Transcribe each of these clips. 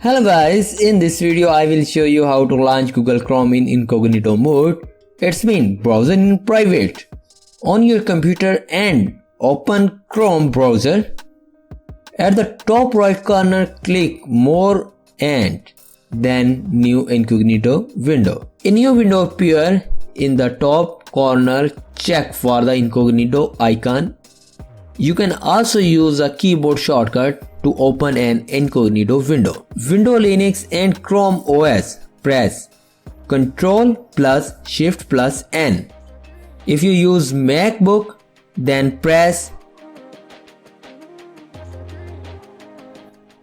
Hello guys, in this video I will show you how to launch Google Chrome in incognito mode. It's mean browser in private. On your computer and open Chrome browser. At the top right corner click more and then new incognito window. A new window appear in the top corner. Check for the incognito icon. You can also use a keyboard shortcut to open an incognito window. Windows Linux and Chrome OS, press Ctrl plus Shift plus N. If you use MacBook, then press.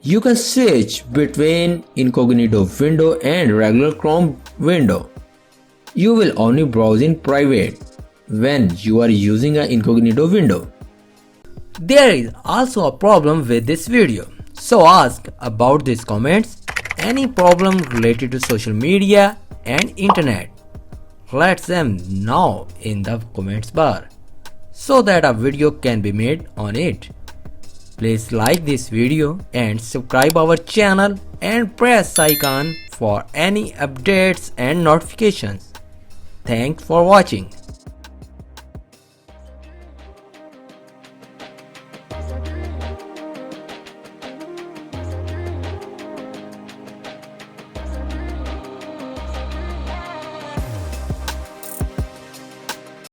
You can switch between incognito window and regular Chrome window. You will only browse in private when you are using an incognito window. There is also a problem with this video, so ask about these comments. Any problem related to social media and internet, let them know in the comments bar so that a video can be made on it. Please like this video and subscribe our channel and press icon for any updates and notifications. Thanks for watching.